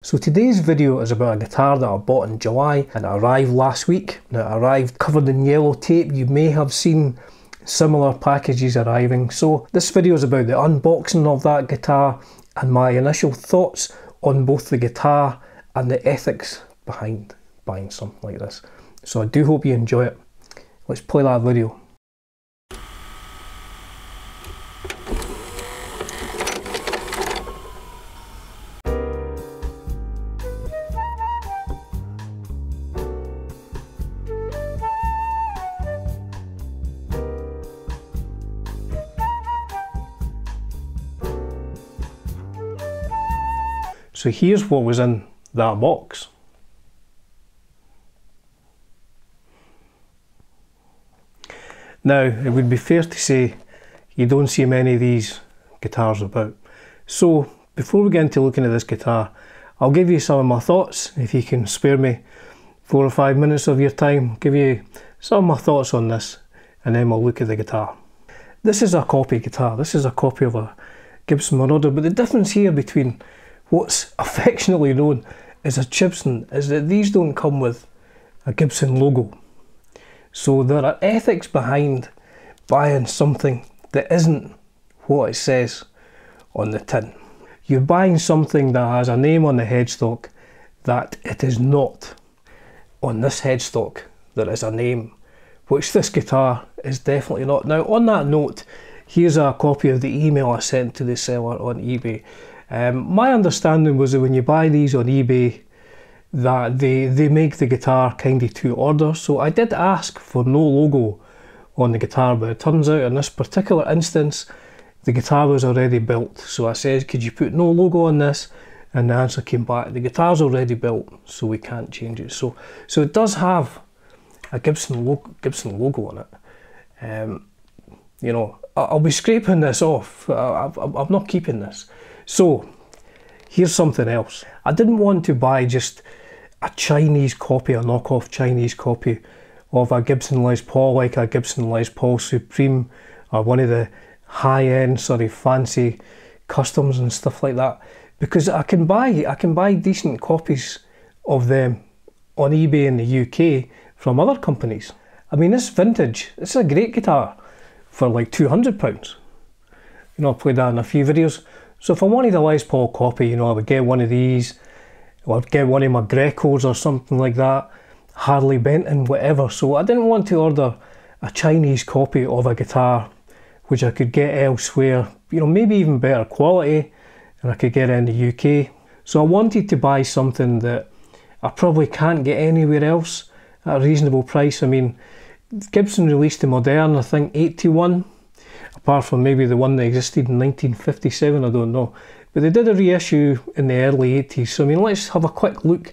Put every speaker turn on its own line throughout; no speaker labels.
So today's video is about a guitar that I bought in July and it arrived last week. Now it arrived covered in yellow tape. You may have seen similar packages arriving. So this video is about the unboxing of that guitar and my initial thoughts on both the guitar and the ethics behind buying something like this. So I do hope you enjoy it. Let's play that video. So here's what was in that box. Now, it would be fair to say you don't see many of these guitars about. So before we get into looking at this guitar, I'll give you some of my thoughts. If you can spare me 4 or 5 minutes of your time, give you some of my thoughts on this, and then we'll look at the guitar. This is a copy guitar. This is a copy of a Gibson MODERNE, but the difference here between what's affectionately known as a Chibson is that these don't come with a Gibson logo. So there are ethics behind buying something that isn't what it says on the tin. You're buying something that has a name on the headstock that it is not. On this headstock there is a name, which this guitar is definitely not. Now on that note, here's a copy of the email I sent to the seller on eBay. My understanding was that when you buy these on eBay that they make the guitar kind of to order, so I did ask for no logo on the guitar, but it turns out in this particular instance the guitar was already built. So I said, could you put no logo on this, and the answer came back, the guitar's already built so we can't change it. So it does have a Gibson logo on it. You know, I'll be scraping this off. I'm not keeping this. So here's something else. I didn't want to buy just a Chinese copy, a knockoff Chinese copy of a Gibson Les Paul, like a Gibson Les Paul Supreme or one of the high-end sort of fancy customs and stuff like that, because I can buy decent copies of them on eBay in the UK from other companies. I mean, this vintage, this is a great guitar for like £200. You know, I've played that in a few videos. So if I wanted a Les Paul copy, you know, I would get one of these, or I'd get one of my Grecos or something like that, Harley Benton, whatever. So I didn't want to order a Chinese copy of a guitar which I could get elsewhere, you know, maybe even better quality, and I could get it in the UK. So I wanted to buy something that I probably can't get anywhere else at a reasonable price. I mean, Gibson released the MODERNE, I think 81. Apart from maybe the one that existed in 1957, I don't know. But they did a reissue in the early 80s. So I mean, let's have a quick look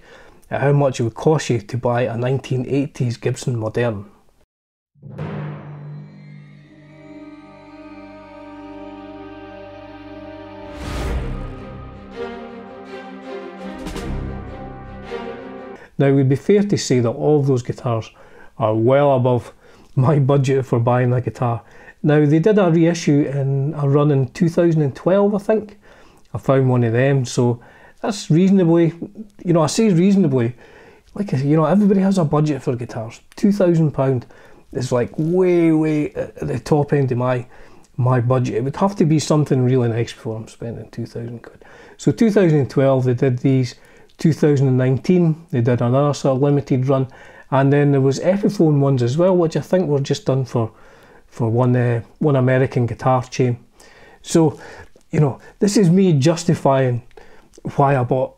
at how much it would cost you to buy a 1980s Gibson MODERNE. Now it would be fair to say that all of those guitars are well above my budget for buying a guitar. Now they did a reissue in a run in 2012, I think. I found one of them, so that's reasonably, you know, I say reasonably, like, you know, everybody has a budget for guitars. £2,000 is like way at the top end of my budget. It would have to be something really nice before I'm spending £2,000. So 2012 they did these, 2019 they did another sort of limited run, and then there was Epiphone ones as well, which I think were just done for one American guitar chain. So, you know, this is me justifying why I bought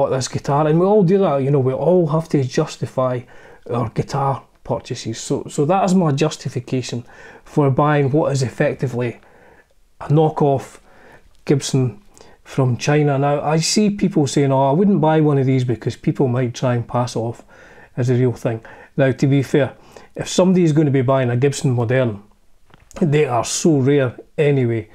this guitar, and we all do that. You know, we all have to justify our guitar purchases. So that is my justification for buying what is effectively a knockoff Gibson from China. Now I see people saying, oh, I wouldn't buy one of these because people might try and pass it off as a real thing. Now to be fair, if somebody is going to be buying a Gibson MODERNE, they are so rare anyway,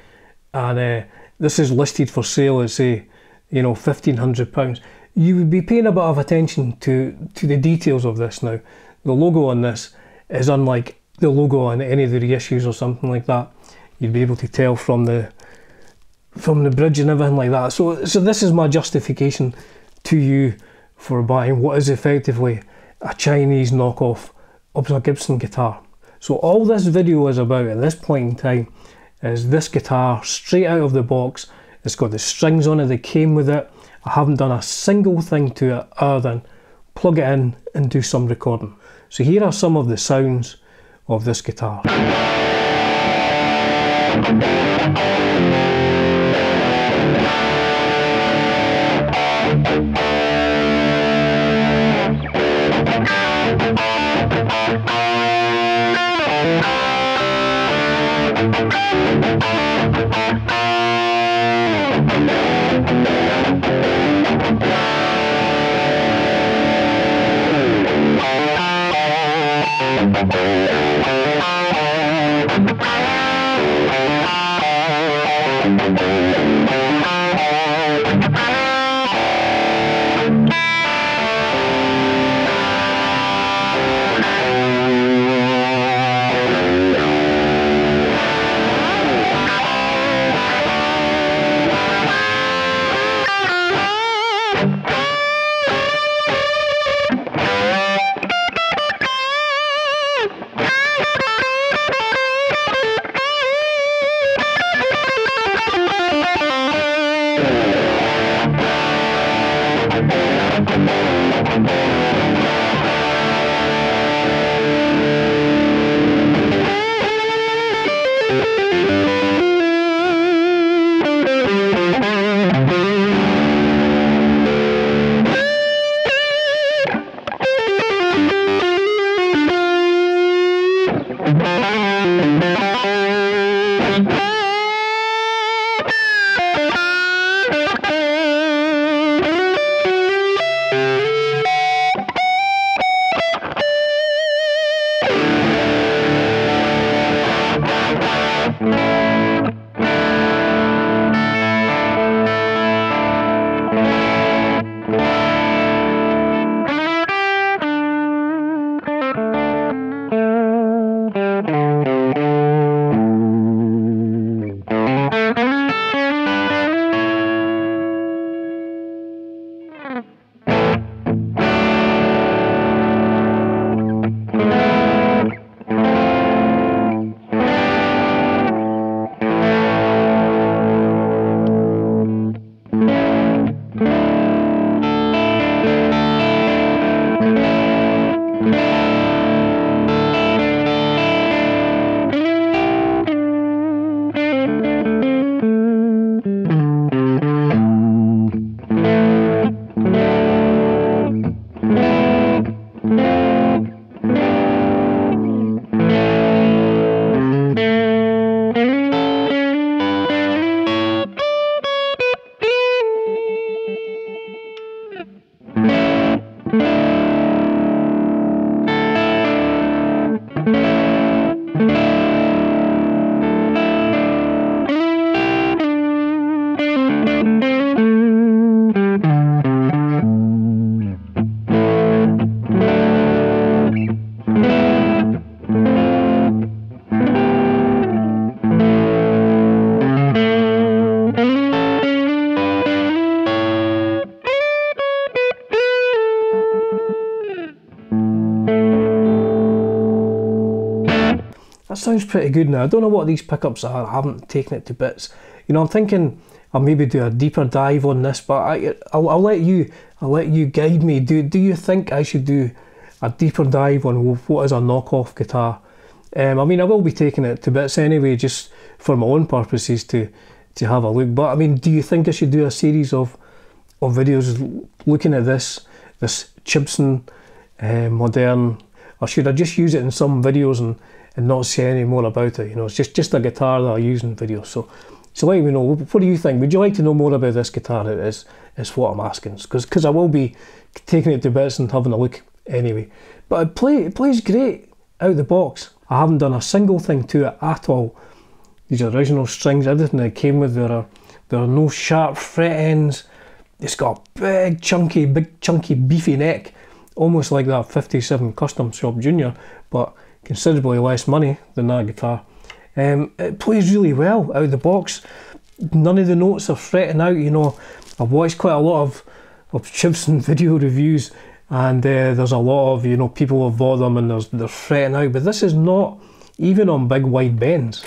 and this is listed for sale at, say, you know, £1,500. You would be paying a bit of attention to the details of this. Now the logo on this is unlike the logo on any of the reissues or something like that. You'd be able to tell from the bridge and everything like that. So this is my justification to you for buying what is effectively a Chinese knockoff of a Gibson guitar. So all this video is about at this point in time is this guitar straight out of the box. It's got the strings on it that came with it. I haven't done a single thing to it other than plug it in and do some recording. So here are some of the sounds of this guitar. That sounds pretty good now. I don't know what these pickups are, I haven't taken it to bits. You know, I'm thinking I'll maybe do a deeper dive on this, but I'll let you guide me. Do you think I should do a deeper dive on what is a knockoff guitar? I mean, I will be taking it to bits anyway, just for my own purposes to have a look. But I mean, do you think I should do a series of videos looking at this Chibson Moderne, or should I just use it in some videos and not say any more about it? You know, it's just a guitar that I use in videos. So let me know, what do you think? Would you like to know more about this guitar? Is what I'm asking, because I will be taking it to bits and having a look anyway. But it plays great out the box. I haven't done a single thing to it at all. These original strings, everything that came with, there are no sharp fret ends. It's got a big chunky beefy neck, almost like that 57 Custom Shop Junior, but considerably less money than that guitar. It plays really well out of the box. None of the notes are fretting out. You know, I've watched quite a lot of Chibson video reviews, and there's a lot of, you know, people have bought them and they're fretting out, but this is not, even on big wide bends,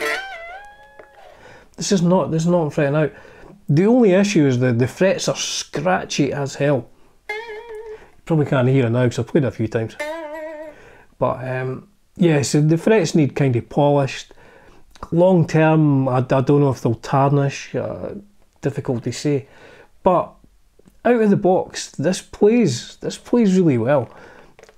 this is not fretting out. The only issue is that the frets are scratchy as hell. You probably can't hear it now because I've played it a few times. But yeah, so the frets need kind of polished. Long term, I don't know if they'll tarnish, difficult to say. But out of the box, this plays really well.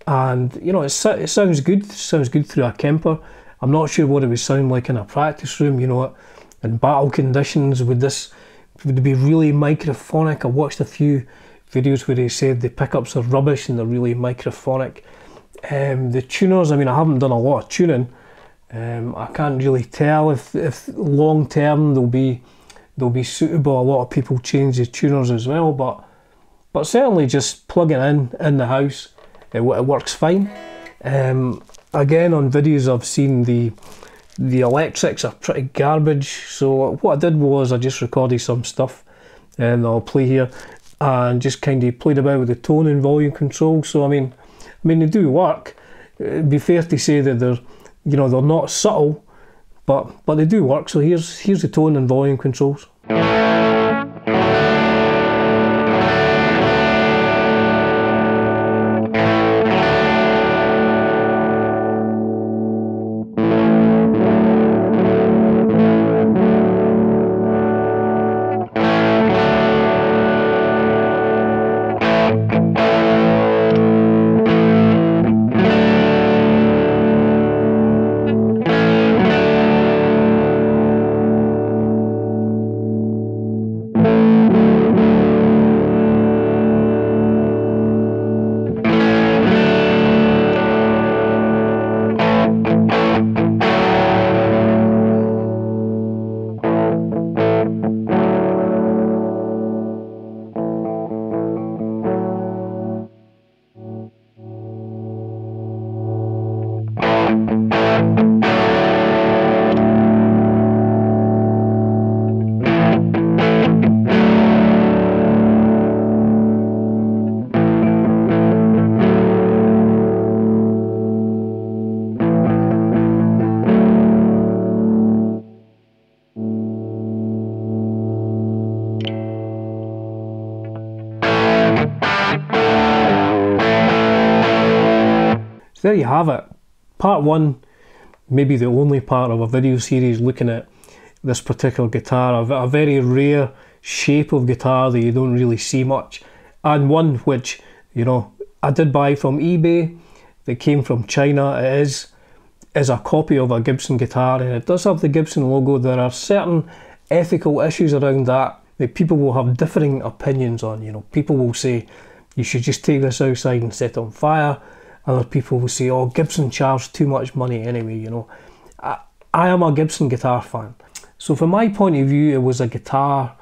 And you know, it sounds good through a Kemper. I'm not sure what it would sound like in a practice room, you know, in battle conditions. Would it be really microphonic? I watched a few videos where they said the pickups are rubbish and they're really microphonic. The tuners, I mean, I haven't done a lot of tuning. I can't really tell if long term they'll be suitable. A lot of people change the tuners as well, but certainly just plugging in the house, it works fine. Again, on videos I've seen the electrics are pretty garbage, so what I did was I just recorded some stuff and I'll play here and just kind of played about with the tone and volume control. So I mean they do work. It'd be fair to say that they're not subtle, but they do work. So here's the tone and volume controls. So there you have it. Part one, maybe the only part of a video series looking at this particular guitar, a very rare shape of guitar that you don't really see much, and one which, you know, I did buy from eBay that came from China. It is a copy of a Gibson guitar, and it does have the Gibson logo. There are certain ethical issues around that people will have differing opinions on. You know, people will say you should just take this outside and set it on fire. Other people will say, oh, Gibson charged too much money anyway, you know. I am a Gibson guitar fan. So from my point of view, it was a guitar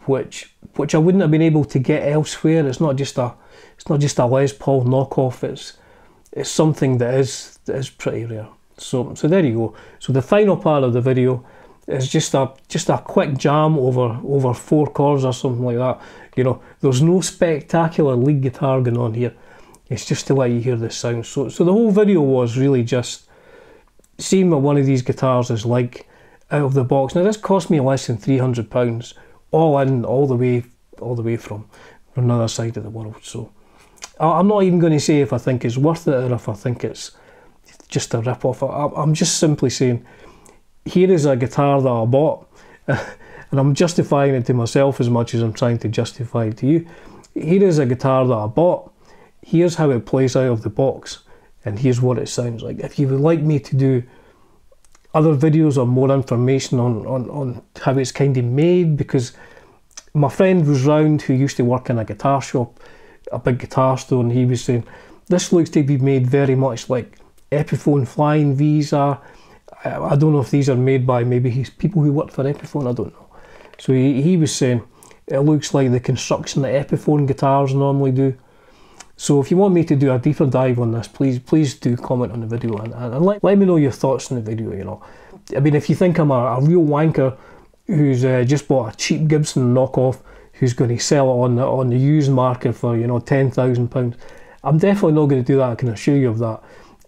which I wouldn't have been able to get elsewhere. It's not just a Les Paul knockoff. It's something that is pretty rare. So there you go. So the final part of the video is just a quick jam over 4 chords or something like that. You know, there's no spectacular lead guitar going on here. It's just to let you hear the sound. So the whole video was really just seeing what one of these guitars is like out of the box. Now this cost me less than £300, all in, all the way from another side of the world. So I'm not even going to say if I think it's worth it or if I think it's just a rip-off. I'm just simply saying, here is a guitar that I bought, and I'm justifying it to myself as much as I'm trying to justify it to you. Here is a guitar that I bought. Here's how it plays out of the box, and here's what it sounds like. If you would like me to do other videos or more information on how it's kind of made, because my friend was round who used to work in a guitar shop, a big guitar store, and he was saying this looks to be made very much like Epiphone Flying V's are. I don't know if these are made by maybe people who work for Epiphone, I don't know. So he was saying it looks like the construction that Epiphone guitars normally do. So if you want me to do a deeper dive on this, please do comment on the video and let me know your thoughts on the video, you know. I mean, if you think I'm a real wanker who's just bought a cheap Gibson knockoff, who's going to sell it on the used market for, you know, £10,000. I'm definitely not going to do that, I can assure you of that.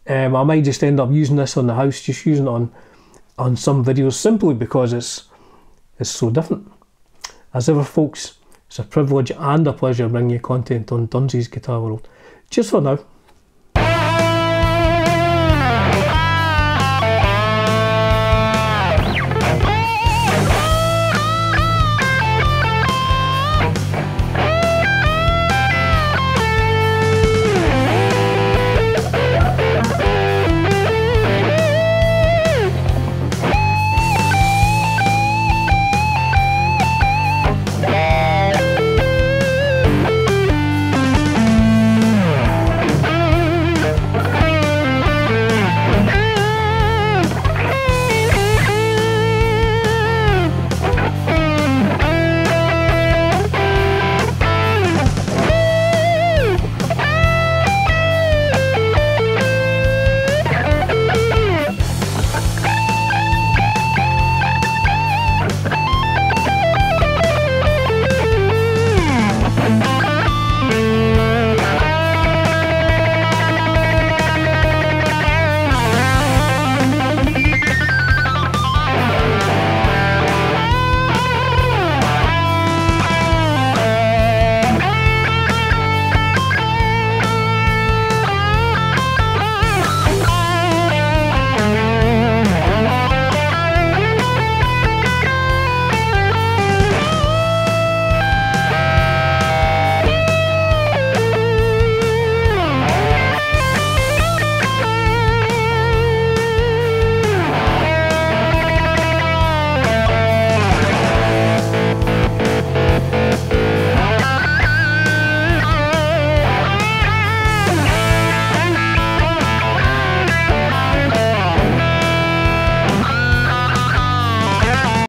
I might just end up using this on the house, just using it on some videos, simply because it's so different. As ever, folks, it's a privilege and a pleasure bringing you content on Dunsy's Guitar World. Cheers for now.